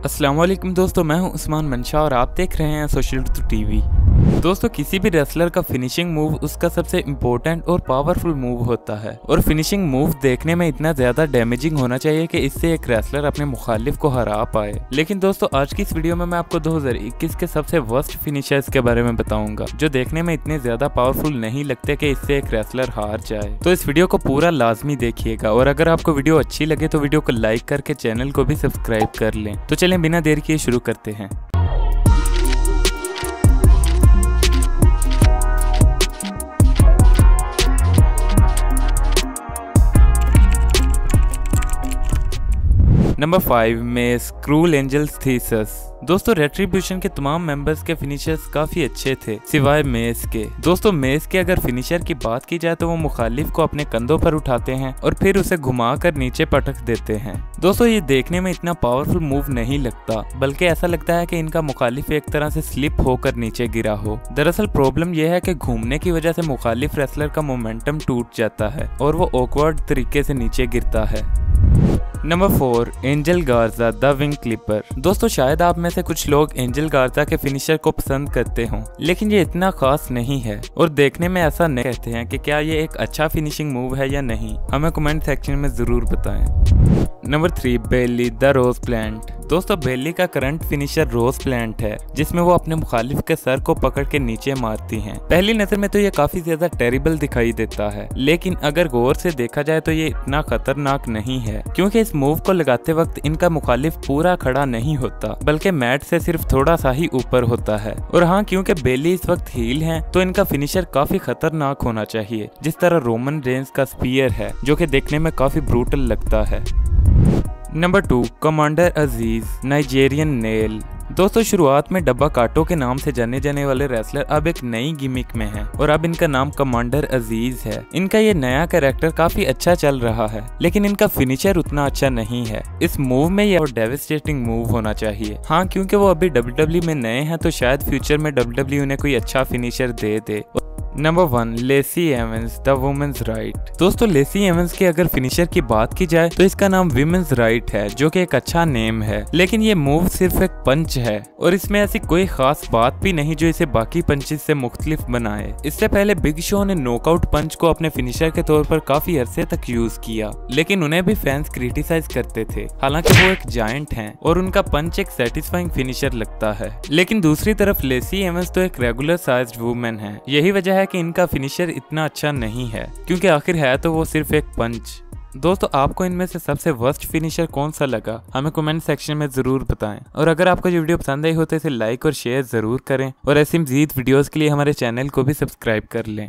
अस्सलाम वालेकुम दोस्तों, मैं हूं उस्मान मंशा और आप देख रहे हैं सोशल ट्रुथ टीवी। दोस्तों, किसी भी रेसलर का फिनिशिंग मूव उसका सबसे इम्पोर्टेंट और पावरफुल मूव होता है और फिनिशिंग मूव देखने में इतना ज्यादा डैमेजिंग होना चाहिए कि इससे एक रेसलर अपने मुखालिफ को हरा पाए। लेकिन दोस्तों, आज की इस वीडियो में मैं आपको 2021 के सबसे वर्स्ट फिनिशर्स के बारे में बताऊंगा जो देखने में इतने ज्यादा पावरफुल नहीं लगते कि इससे एक रेसलर हार जाए। तो इस वीडियो को पूरा लाजमी देखिएगा और अगर आपको वीडियो अच्छी लगे तो वीडियो को लाइक करके चैनल को भी सब्सक्राइब कर लें। तो चलें बिना देर किए शुरू करते हैं। नंबर 5 में क्रूल एंजल्स थीसस। दोस्तों, रेट्रिब्यूशन के तमाम मेंबर्स के फिनिशर्स काफी अच्छे थे सिवाय मेस के। दोस्तों, मेस के अगर फिनिशर की बात की जाए तो वो मुखालिफ को अपने कंधों पर उठाते हैं और फिर उसे घुमाकर नीचे पटक देते हैं। दोस्तों, ये देखने में इतना पावरफुल मूव नहीं लगता, बल्कि ऐसा लगता है कि इनका मुखालिफ एक तरह से स्लिप होकर नीचे गिरा हो। दरअसल प्रॉब्लम यह है कि घूमने की वजह से मुखालिफ रेसलर का मोमेंटम टूट जाता है और वो ऑकवर्ड तरीके से नीचे गिरता है। नंबर 4 एंजल गार्जा द विंग क्लिपर। दोस्तों, शायद आप में से कुछ लोग एंजल गार्जा के फिनिशर को पसंद करते हों, लेकिन ये इतना खास नहीं है और देखने में ऐसा नहीं कहते हैं कि क्या ये एक अच्छा फिनिशिंग मूव है या नहीं। हमें कमेंट सेक्शन में जरूर बताएं। नंबर 3 बेली द रोज प्लांट। दोस्तों, बेली का करंट फिनिशर रोज प्लांट है जिसमें वो अपने मुखालिफ के सर को पकड़ के नीचे मारती हैं। पहली नजर में तो ये काफी ज्यादा टेरिबल दिखाई देता है, लेकिन अगर गौर से देखा जाए तो ये इतना खतरनाक नहीं है क्योंकि इस मूव को लगाते वक्त इनका मुखालिफ पूरा खड़ा नहीं होता बल्कि मैट से सिर्फ थोड़ा सा ही ऊपर होता है। और हाँ, क्योंकि बेली इस वक्त हील हैं तो इनका फिनिशर काफी खतरनाक होना चाहिए, जिस तरह रोमन रेंज का स्पीयर है जो कि देखने में काफी ब्रूटल लगता है। नंबर 2 कमांडर अजीज नाइजेरियन नेल। दोस्तों, शुरुआत में डब्बा काटो के नाम से जाने जाने वाले रेसलर अब एक नई गिमिक में हैं और अब इनका नाम कमांडर अजीज है। इनका ये नया कैरेक्टर काफी अच्छा चल रहा है, लेकिन इनका फिनिशर उतना अच्छा नहीं है। इस मूव में ये और डेविस्टेटिंग मूव होना चाहिए। हाँ, क्योंकि वो अभी WWE में नए हैं तो शायद फ्यूचर में WWE उन्हें कोई अच्छा फिनिशर दे दे। Number 1 Lacey Evans the women's right. दोस्तों, लेसी एवंस के अगर फिनिशर की बात की जाए तो इसका नाम विमेंस राइट है जो कि एक अच्छा नेम है, लेकिन ये मूव सिर्फ एक पंच है और इसमें ऐसी कोई खास बात भी नहीं जो इसे बाकी पंचेस से मुख्तलिफ बनाए। इससे पहले बिग शो ने नॉकआउट पंच को अपने फिनिशर के तौर पर काफी अरसे तक यूज किया, लेकिन उन्हें भी फैंस क्रिटिसाइज करते थे। हालांकि वो एक जायंट हैं और उनका पंच एक सेटिस्फाइंग फिनिशर लगता है, लेकिन दूसरी तरफ लेसी एवंस तो एक रेगुलर साइज्ड वुमेन है। यही वजह है कि इनका फिनिशर इतना अच्छा नहीं है क्योंकि आखिर है तो वो सिर्फ एक पंच। दोस्तों, आपको इनमें से सबसे वर्स्ट फिनिशर कौन सा लगा हमें कमेंट सेक्शन में जरूर बताएं और अगर आपको ये वीडियो पसंद आई हो तो इसे लाइक और शेयर जरूर करें और ऐसी मजीद वीडियोस के लिए हमारे चैनल को भी सब्सक्राइब कर लें।